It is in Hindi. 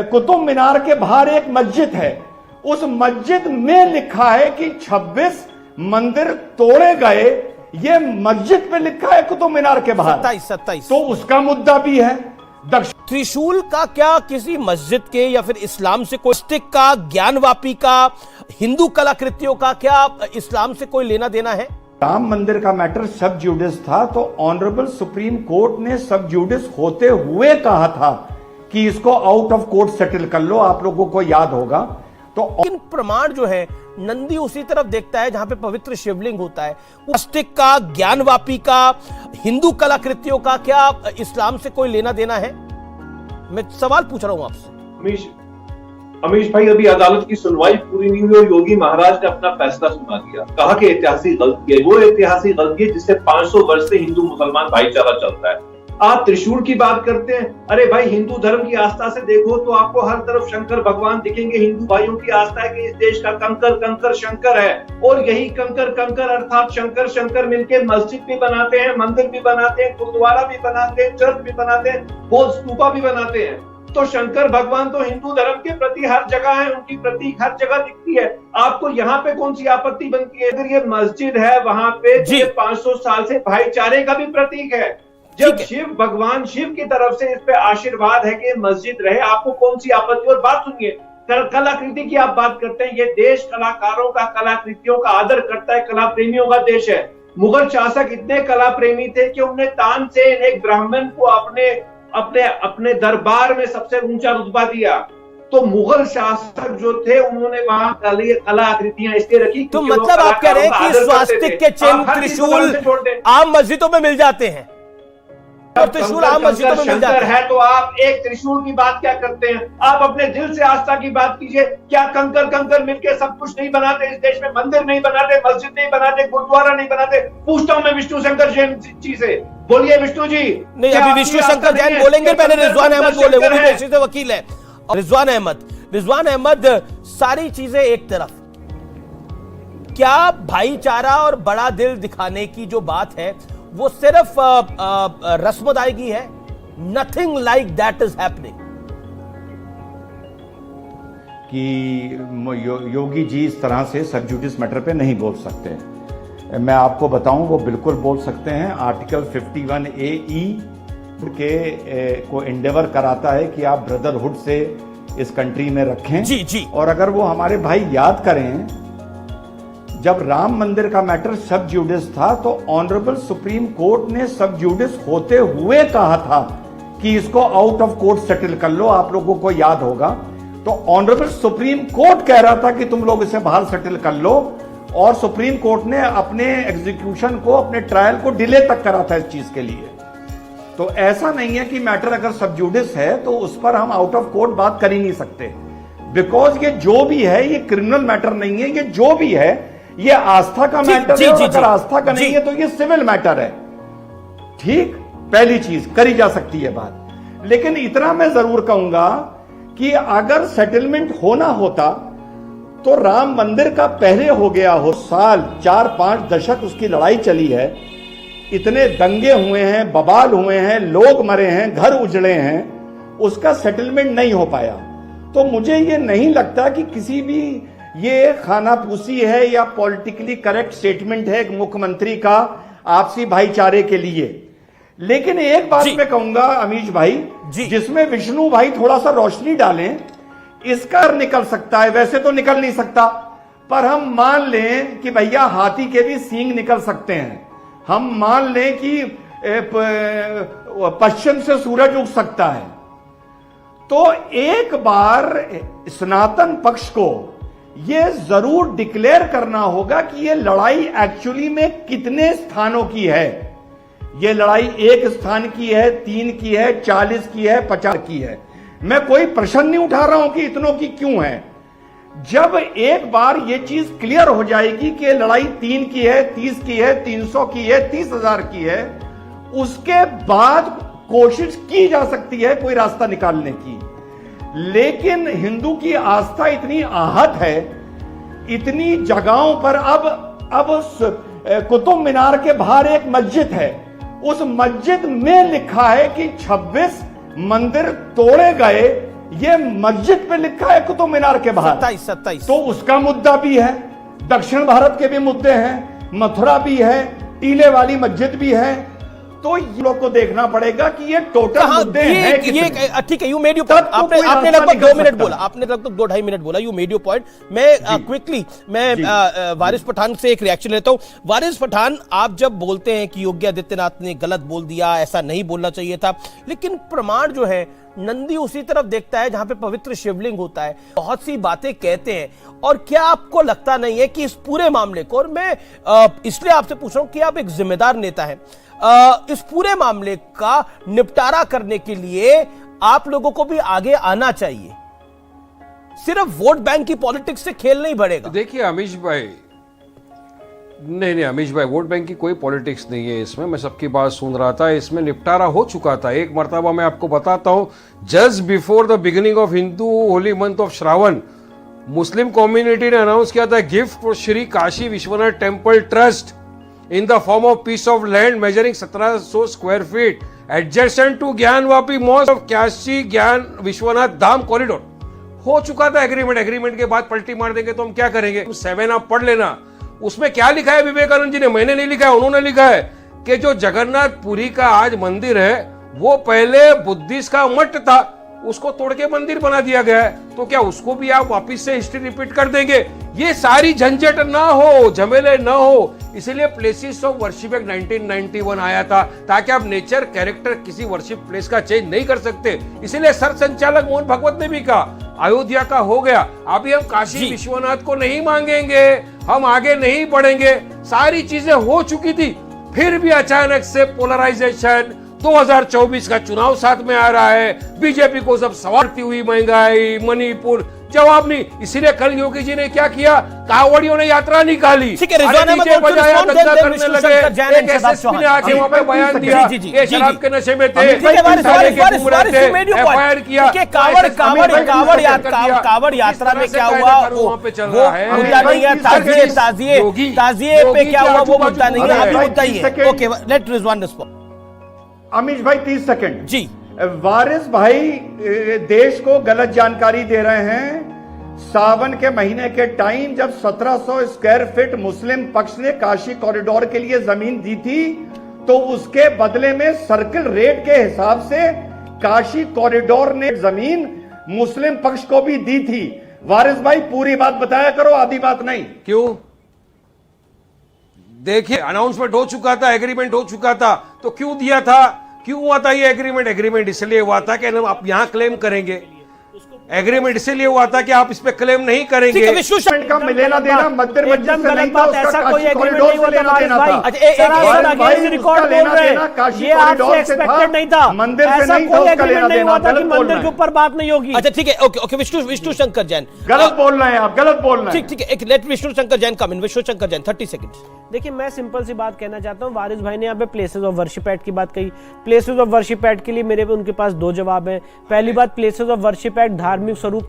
कुतुब मीनार के बाहर एक मस्जिद है, उस मस्जिद में लिखा है कि 26 मंदिर तोड़े गए। ये मस्जिद पे लिखा है कुतुब मीनार के बाहर 27 तो उसका मुद्दा भी है। त्रिशूल का क्या किसी मस्जिद के या फिर इस्लाम से कोई स्टिक का, ज्ञानवापी का, हिंदू कलाकृतियों का क्या इस्लाम से कोई लेना देना है? राम मंदिर का मैटर सब जुडिस था, तो ऑनरेबल सुप्रीम कोर्ट ने सब जुडिस होते हुए कहा था कि इसको आउट ऑफ कोर्ट सेटल कर लो। आप लोगों को याद होगा। तो इन प्रमाण जो है, नंदी उसी तरफ देखता है जहां पे पवित्र शिवलिंग होता है। स्टिक का, ज्ञानवापी का, हिंदू कलाकृतियों का क्या इस्लाम से कोई लेना देना है? मैं सवाल पूछ रहा हूं आपसे। अमीश भाई, अभी अदालत की सुनवाई पूरी नहीं हुई और योगी महाराज ने अपना फैसला सुना दिया। कहा कि ऐतिहासिक गलती है, वो ऐतिहासिक गलती है जिससे 500 वर्ष से हिंदू मुसलमान भाईचारा चलता है। आप त्रिशूल की बात करते हैं। अरे भाई, हिंदू धर्म की आस्था से देखो तो आपको हर तरफ शंकर भगवान दिखेंगे। हिंदू भाइयों की आस्था है कि इस देश का कंकर कंकर शंकर है, और यही कंकर कंकर अर्थात शंकर शंकर मिलके मस्जिद भी बनाते हैं, मंदिर भी बनाते हैं, गुरुद्वारा भी बनाते हैं, चर्च भी बनाते हैं, बौद्ध स्तूपा भी बनाते हैं। तो शंकर भगवान तो हिंदू धर्म के प्रति हर जगह है, उनकी प्रतीक हर जगह दिखती है। आपको यहाँ पे कौन सी आपत्ति बनती है? अगर ये मस्जिद है वहां पे, ये 500 साल से भाईचारे का भी प्रतीक है। जब शिव भगवान शिव की तरफ से इस पे आशीर्वाद है कि मस्जिद रहे, आपको कौन सी आपत्ति? और बात सुनिए, कलाकृति की आप बात करते हैं। ये देश कलाकारों का, कलाकृतियों का आदर करता है, कला प्रेमियों का देश है। मुगल शासक इतने कला प्रेमी थे कि उन्होंने तानसेन, एक ब्राह्मण को अपने दरबार में सबसे ऊंचा रुतबा दिया। तो मुगल शासक जो थे उन्होंने वहां कला आकृतियां इसलिए रखी। तो मतलब आप कह रहे हैं कि स्वास्तिक के चिन्ह, त्रिशूल आम मस्जिदों में मिल जाते हैं, और त्रिशूल आम मस्जिदों में मिल जाते है, तो आप एक त्रिशूल की बात क्या करते हैं? आप अपने दिल से आस्था की बात कीजिए। क्या कंकर कंकर मिलके सब कुछ नहीं बनाते? इस देश में मंदिर नहीं बनाते, मस्जिद नहीं बनाते, गुरुद्वारा नहीं बनाते? पूछता हूं मैं विष्णु शंकर जैन जी से। बोलिए विष्णु जी। नहीं, अभी विष्णु शंकर जैन बोलेंगे, पहले रिजवान अहमद बोले, वो भी पेशे से वकील है। और रिजवान अहमद, सारी चीजें एक तरफ, क्या भाईचारा और बड़ा दिल दिखाने की जो बात है वो सिर्फ रस्म अदायगी है? Nothing like that is happening. कि योगी जी इस तरह से सब जुडिस मैटर पे नहीं बोल सकते। मैं आपको बताऊं, वो बिल्कुल बोल सकते हैं। आर्टिकल 51A(e) को एंडेवर कराता है कि आप ब्रदरहुड से इस कंट्री में रखें। जी। और अगर वो हमारे भाई याद करें, जब राम मंदिर का मैटर सब जुडिस था, तो ऑनरेबल सुप्रीम कोर्ट ने सब जुडिस होते हुए कहा था कि इसको आउट ऑफ कोर्ट सेटल कर लो। आप लोगों को याद होगा। तो ऑनरेबल सुप्रीम कोर्ट कह रहा था कि तुम लोग इसे बाहर सेटल कर लो, और सुप्रीम कोर्ट ने अपने एग्जीक्यूशन को, अपने ट्रायल को डिले तक करा था इस चीज के लिए। तो ऐसा नहीं है कि मैटर अगर सब जुडिस है तो उस पर हम आउट ऑफ कोर्ट बात कर ही नहीं सकते, बिकॉज ये जो भी है ये क्रिमिनल मैटर नहीं है। ये जो भी है ये आस्था का मैटर है, और अगर आस्था का नहीं है तो ये सिविल मैटर है। ठीक, पहली चीज करी जा सकती है बात। लेकिन इतना मैं जरूर कहूंगा कि अगर सेटलमेंट होना होता तो राम मंदिर का पहले हो गया हो। साल 4-5 दशक उसकी लड़ाई चली है, इतने दंगे हुए हैं, बवाल हुए हैं, लोग मरे हैं, घर उजड़े हैं, उसका सेटलमेंट नहीं हो पाया। तो मुझे ये नहीं लगता कि किसी भी ये खानापूसी है या पॉलिटिकली करेक्ट स्टेटमेंट है एक मुख्यमंत्री का आपसी भाईचारे के लिए। लेकिन एक बात मैं कहूंगा अमीश भाई, जिसमें विष्णु भाई थोड़ा सा रोशनी डालें, इसका निकल सकता है, वैसे तो निकल नहीं सकता, पर हम मान लें कि भैया हाथी के भी सींग निकल सकते हैं। हम मान लें कि पश्चिम से सूरज उग सकता है। तो एक बार सनातन पक्ष को यह जरूर डिक्लेयर करना होगा कि यह लड़ाई एक्चुअली में कितने स्थानों की है। यह लड़ाई 1 स्थान की है, 3 की है, 40 की है, 50 की है। मैं कोई प्रश्न नहीं उठा रहा हूं कि इतनों की क्यों है। जब एक बार यह चीज क्लियर हो जाएगी कि लड़ाई 3 की है, 30 की है, 300 की है, 30,000 की है, उसके बाद कोशिश की जा सकती है कोई रास्ता निकालने की। लेकिन हिंदू की आस्था इतनी आहत है, इतनी जगहों पर अब कुतुब मीनार के बाहर एक मस्जिद है, उस मस्जिद में लिखा है कि 26 मंदिर तोड़े गए। ये मस्जिद पे लिखा है कुतुब मीनार के बाहर। 27 तो उसका मुद्दा भी है, दक्षिण भारत के भी मुद्दे हैं, मथुरा भी है, टीले वाली मस्जिद भी है। तो ये लोग को देखना पड़ेगा कि ये टोटल मुद्दे हैं कितने। ठीक है, यू मेड योर तब पॉइंट। तो आपने कोई आपने रास्ता लगभग निकल 2 मिनट सकता बोला, है। आपने लगभग 2-2.5 मिनट बोला। You made your point. मैं क्विकली वारिस पठान से एक रिएक्शन लेता हूं। वारिस पठान, आप जब बोलते हैं कि योगी आदित्यनाथ ने गलत बोल दिया, ऐसा नहीं बोलना चाहिए था, लेकिन प्रमाण जो है, नंदी उसी तरफ देखता है जहां पे पवित्र शिवलिंग होता है, बहुत सी बातें कहते हैं। और क्या आपको लगता नहीं है कि इस पूरे मामले को, और मैं इसलिए आपसे पूछ रहा हूं कि आप एक जिम्मेदार नेता हैं, इस पूरे मामले का निपटारा करने के लिए आप लोगों को भी आगे आना चाहिए? सिर्फ वोट बैंक की पॉलिटिक्स से खेल नहीं बढ़ेगा। देखिए अमीश भाई, नहीं अमीश भाई, वोट बैंक की कोई पॉलिटिक्स नहीं है इसमें। मैं सबकी बात सुन रहा था, इसमें निपटारा हो चुका था एक मर्तबा। मैं आपको बताता हूं, just before the beginning of Hindu Holi month of Shravan, Muslim community ने अनाउंस किया था gift for Shri Kashi Vishwanath temple trust in the form of piece of land measuring 1700 square feet adjacent to Gyanvapi mosque of Kashi Gyan Vishwanath Dham corridor. हो चुका था एग्रीमेंट के बाद पलटी मार देंगे तो हम क्या करेंगे? 7 आप पढ़ लेना, उसमें क्या लिखा है विवेकानंद जी ने, मैंने नहीं लिखा है, उन्होंने लिखा है कि जो जगन्नाथपुरी का आज मंदिर है वो पहले बुद्धिस्ट का मठ था, उसको तोड़ के मंदिर बना दिया गया है। तो क्या उसको भी आप वापिस से हिस्ट्री रिपीट कर देंगे? ये सारी झंझट ना हो, झमेले ना हो, इसलिए प्लेसेस ऑफ वर्शिप एक्ट 1991 आया था, ताकि आप नेचर कैरेक्टर किसी वर्शिप प्लेस का चेंज नहीं कर सकते। इसीलिए सर संचालक मोहन भागवत ने भी कहा अयोध्या का हो गया, अभी हम काशी विश्वनाथ को नहीं मांगेंगे, हम आगे नहीं बढ़ेंगे। सारी चीजें हो चुकी थी, फिर भी अचानक से पोलराइजेशन, 2024 का चुनाव साथ में आ रहा है, बीजेपी को सब सवारती हुई महंगाई, मणिपुर, जवाब नहीं। इसीलिए कल योगी जी ने क्या किया, कांवड़ियों ने यात्रा निकाली, ठीक है, रिजवान अहमद डीजे बजाया, करने दंगा करने विष्णु लगे। शंकर जैन एक एसएसपी ने आके वहां पे बयान दिया ये शराब के नशे में थे, ठीक है, वारिस, एफआईआर किया। कावड़ यात्रा में क्या हुआ वो मुद्दा नहीं है, ताजिए पे क्या हुआ वो मुद्दा नहीं है, अभी मुद्दा ही है। Okay, let Rizwan respond. Amish भाई 30 सेकंड जी। वारिस भाई देश को गलत जानकारी दे रहे हैं। सावन के महीने के टाइम जब 1700 स्क्वायर फीट मुस्लिम पक्ष ने काशी कॉरिडोर के लिए जमीन दी थी, तो उसके बदले में सर्किल रेट के हिसाब से काशी कॉरिडोर ने जमीन मुस्लिम पक्ष को भी दी थी। वारिस भाई पूरी बात बताया करो, आधी बात नहीं। क्यों? देखिए अनाउंसमेंट हो चुका था, एग्रीमेंट हो चुका था, तो क्यों दिया था? क्यों हुआ था ये एग्रीमेंट इसलिए हुआ था कि आप यहां क्लेम करेंगे। एग्रीमेंट इसलिए हुआ था कि आप इस पे क्लेम नहीं करेंगे। विष्णु का मिलेना देना मध्य मस्जिद से नहीं था, उसका ऐसा कोई काशी एग्रीमेंट कॉरिडोर नहीं से हुआ लेना था देना भाई। था। अच्छा, एक रिकॉर्ड बोल रहे हैं, काशी ये आपसे कॉरिडोर से एक्सपेक्टेड नहीं था, मंदिर से ऐसा नहीं था, कोई उसका लेना एग्रीमेंट नहीं देना। हुआ था कि गलत बोल मंदिर रहे के हैं, ऊपर बात नहीं होगी। अच्छा ठीक है, ओके, विष्णु शंकर जैन गलत बोल रहे हैं आप, गलत बोल रहे हैं। ठीक है, एक लेट विष्णु शंकर जैन कम इन। विष्णु शंकर जैन 30 सेकंड। देखिए मैं सिंपल सी बात कहना चाहता हूँ, वारिस भाई ने यहाँ पे प्लेसेस ऑफ वर्शिप एक्ट की बात कही। प्लेसेस ऑफ वर्शिप एक्ट के लिए मेरे उनके पास 2 जवाब हैं। पहली बात, प्लेसेस ऑफ वर्शिप एक्ट धार्मिक स्वरूप